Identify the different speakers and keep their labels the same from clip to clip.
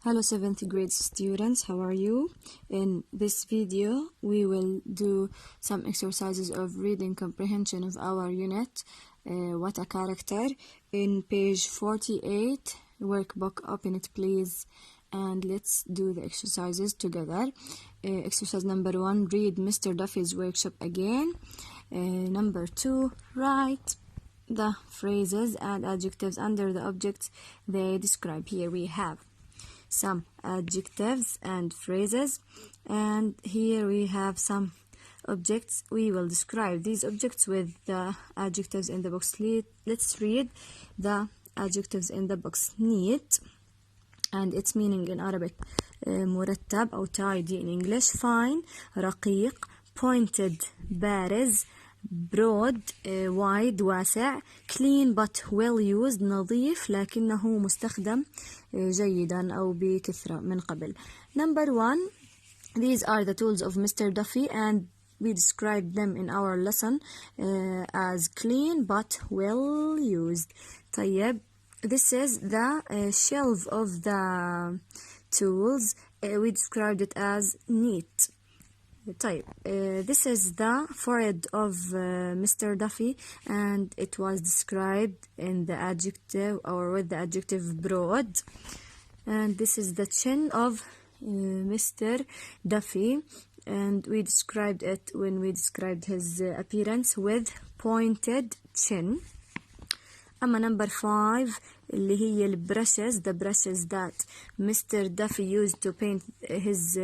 Speaker 1: Hello 7th grade students, how are you? In this video we will do some exercises of reading comprehension of our unit What a Character in page 48 workbook. Open it please and let's do the exercises together. Exercise number 1, read Mr. Duffy's workshop again. Number 2, write the phrases and adjectives under the objects they describe. Here we have some adjectives and phrases, and here we have some objects. We will describe these objects with the adjectives in the box. Let's read the adjectives in the box. Neat, and its meaning in Arabic مرتب أو tidy in English. Fine, رقيق. Pointed, بارز. broad, wide, واسع. clean but well used, نظيف لكنه مستخدم جيدا أو بكثرة من قبل. Number 1, these are the tools of Mr. Duffy and we described them in our lesson as clean but well used. طيب, this is the shelf of the tools. We described it as neat. طيب, this is the forehead of Mr. Duffy and it was described in the adjective or with the adjective broad. And this is the chin of Mr. Duffy and we described it when we described his appearance with pointed chin. أما number 5 اللي هي الbrushes, the brushes that Mr. Duffy used to paint his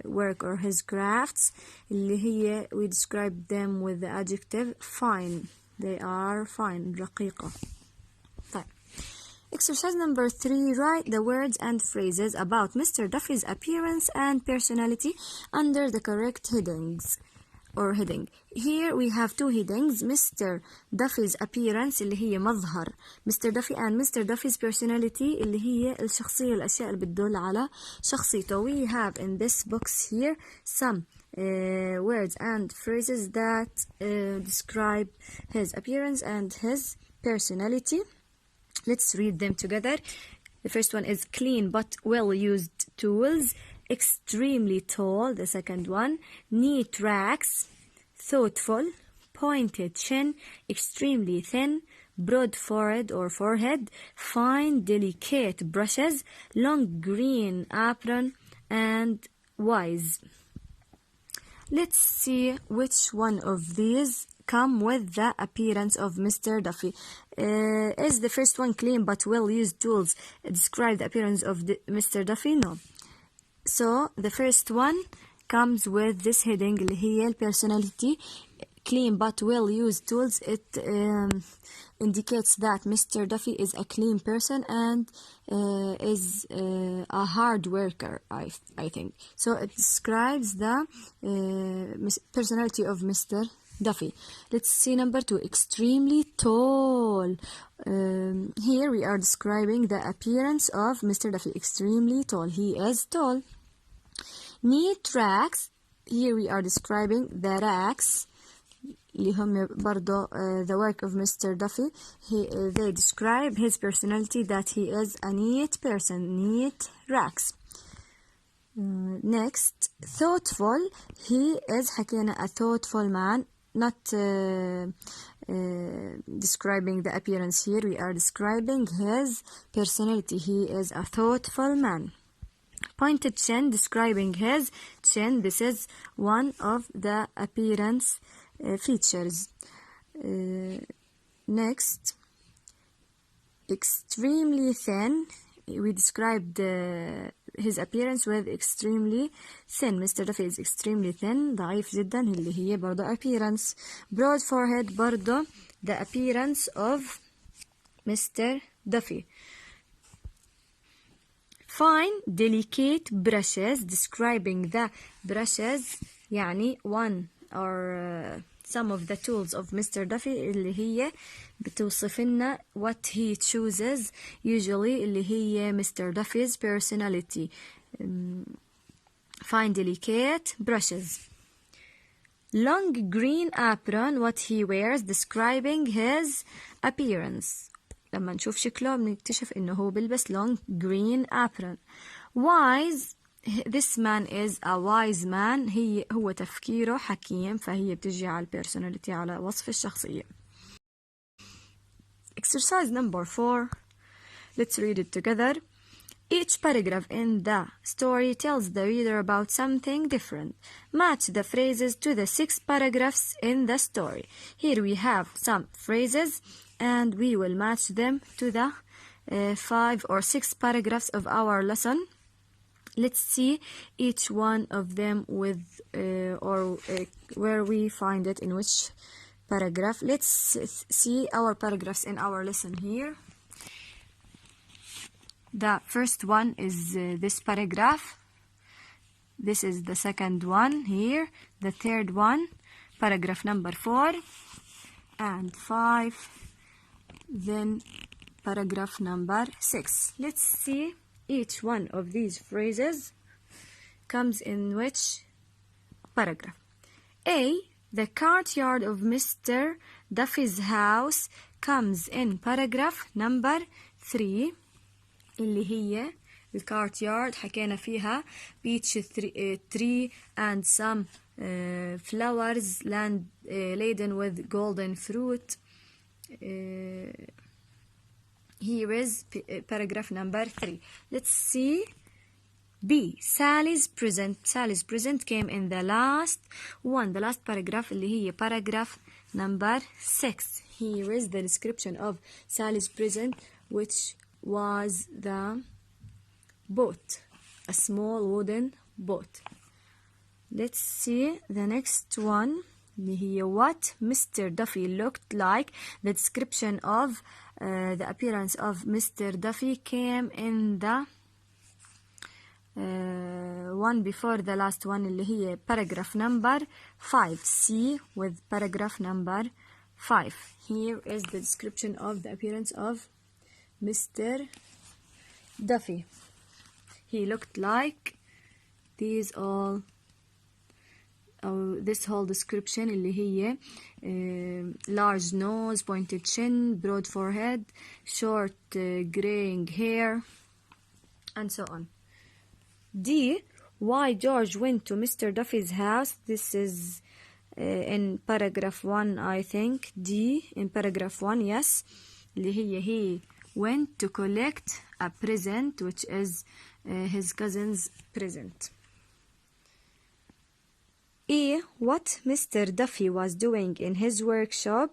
Speaker 1: work or his crafts, اللي هي we described them with the adjective fine. They are fine, رقيقة. طيب. Exercise number 3, write the words and phrases about Mr. Duffy's appearance and personality under the correct headings. Or heading. Here we have two headings, Mr. Duffy's appearance اللي هي مظهر Mr. Duffy and Mr. Duffy's personality اللي هي الشخصية, الأشياء اللي بتدل على شخصيته. We have in this box here some words and phrases that describe his appearance and his personality. Let's read them together. The first one is clean but well used tools. Extremely tall, the second one. Neat racks. Thoughtful. Pointed chin. Extremely thin. Broad forehead or forehead. Fine, delicate brushes. Long green apron. And wise. Let's see which one of these come with the appearance of Mr. Duffy. Is the first one clean but well used tools describe the appearance of Mr. Duffy? No. So the first one comes with this heading اللي هي personality. Clean but well used tools. It indicates that Mr. Duffy is a clean person and is a hard worker, I think. So it describes the personality of Mr. Duffy. Let's see number 2, extremely tall. Here we are describing the appearance of Mr. Duffy. Extremely tall. He is tall. Neat racks. Here we are describing the racks اللي هم برضو the work of Mr. Duffy. They describe his personality that he is a neat person. Neat racks. Next, thoughtful. He is حكينا a thoughtful man. Not describing the appearance here. We are describing his personality. He is a thoughtful man. Pointed chin, describing his chin. This is one of the appearance features. Next, extremely thin. We described his appearance with extremely thin. Mr. Duffy is extremely thin, ضعيف جدا, اللي هي برضو appearance. Broad forehead, برضو the appearance of Mr. Duffy. Fine, delicate brushes, describing the brushes, يعني one or some of the tools of Mr. Duffy اللي هي بتوصف لنا what he chooses usually اللي هي Mr. Duffy's personality. Fine, delicate brushes. Long green apron, what he wears, describing his appearance. لما نشوف شكله بنكتشف إنه هو بيلبس long green apron. Wise, this man is a wise man. هو تفكيره حكيم، فهي بتجي على personality، على وصف الشخصية. Exercise number 4. Let's read it together. Each paragraph in the story tells the reader about something different. Match the phrases to the 6 paragraphs in the story. Here we have some phrases and we will match them to the 5 or 6 paragraphs of our lesson. Let's see each one of them with where we find it in which paragraph. Let's see our paragraphs in our lesson here. The first one is this paragraph. This is the second one here. The third one, paragraph number 4 and 5. Then paragraph number 6. Let's see each one of these phrases comes in which paragraph. A. The courtyard of Mr. Duffy's house comes in paragraph number 3. اللي هي الكارتيارد حكينا فيها beach tree and some flowers laden with golden fruit. Here is paragraph number 3. Let's see B. Sally's present. Sally's present came in the last one, the last paragraph اللي هي paragraph number 6. Here is the description of Sally's present, which was the boat, a small wooden boat. Let's see the next one. What Mr. Duffy looked like. The description of the appearance of Mr. Duffy came in the one before the last one اللي هي paragraph number 5. C with paragraph number 5. Here is the description of the appearance of Mr. Duffy. He looked like these all. This whole description اللي هي large nose, pointed chin, broad forehead, short graying hair, and so on. D. Why George went to Mr. Duffy's house. This is in paragraph 1, I think. D in paragraph 1, yes. اللي هي he went to collect a present, which is his cousin's present. E. What Mr. Duffy was doing in his workshop.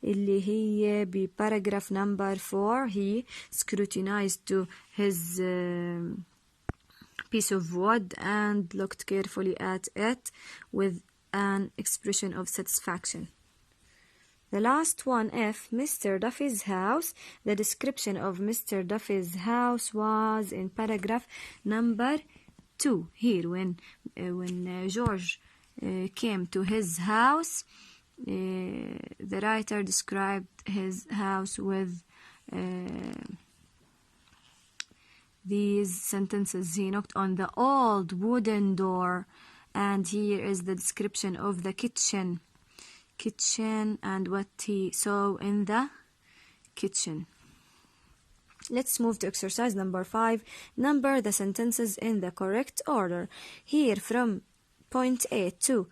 Speaker 1: اللي هي paragraph number 4. He scrutinized to his piece of wood and looked carefully at it with an expression of satisfaction. The last one, F. Mr. Duffy's house. The description of Mr. Duffy's house was in paragraph number 2. Here, when George came to his house, the writer described his house with these sentences. He knocked on the old wooden door, and here is the description of the kitchen and what he saw in the kitchen. Let's move to exercise number 5. Number the sentences in the correct order. Here from point A to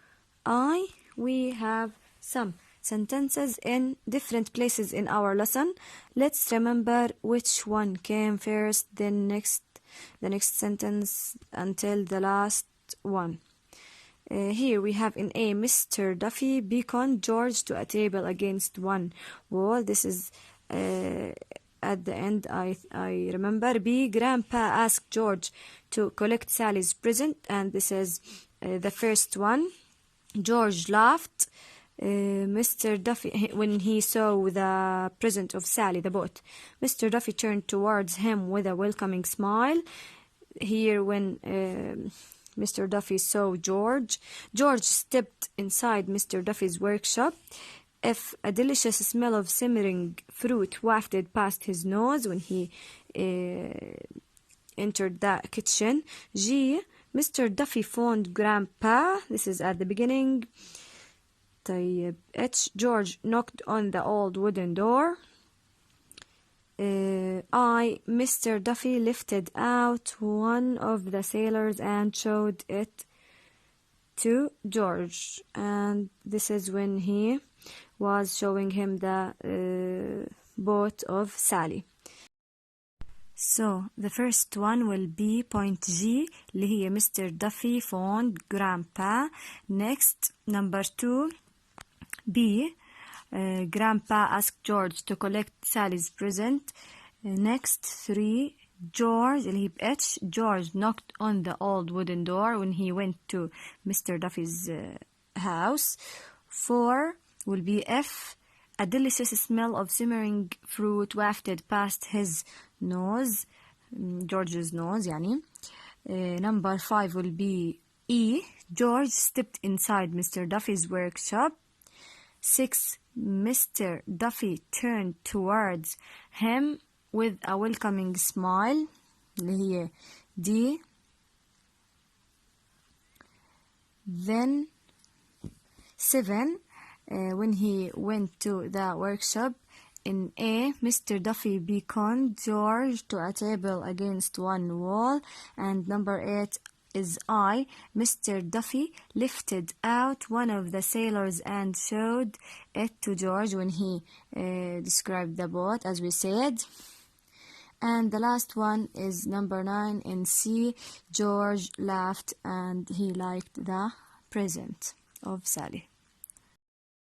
Speaker 1: I, we have some sentences in different places in our lesson. Let's remember which one came first, then the next sentence until the last one. Here we have in A, Mr. Duffy beckoned George to a table against one wall. This is at the end, I remember. B, Grandpa asked George to collect Sally's present, and this is the first one. George laughed. Mr. Duffy, when he saw the present of Sally, the boat, Mr. Duffy turned towards him with a welcoming smile. Here, when Mr. Duffy saw George stepped inside Mr. Duffy's workshop. F, a delicious smell of simmering fruit wafted past his nose when he entered the kitchen. G, Mr. Duffy phoned Grandpa. This is at the beginning. H, George knocked on the old wooden door. Mr. Duffy lifted out one of the sailors and showed it to George, and this is when he was showing him the boat of Sally. So the first one will be point G اللي هي Mr. Duffy phoned Grandpa. Next, number 2, B. Grandpa asked George to collect Sally's present. Next, 3, George اللي هي H. George knocked on the old wooden door when he went to Mr. Duffy's house. 4 will be F. A delicious smell of simmering fruit wafted past his nose. George's nose يعني. Number 5 will be E. George stepped inside Mr. Duffy's workshop. 6. Mr. Duffy turned towards him with a welcoming smile اللي هي D. Then 7. When he went to the workshop. In A, Mr. Duffy beckoned George to a table against one wall. And number 8 is I. Mr. Duffy lifted out one of the sailors and showed it to George when he described the boat, as we said. And the last one is number 9 in C. George laughed and he liked the present of Sally.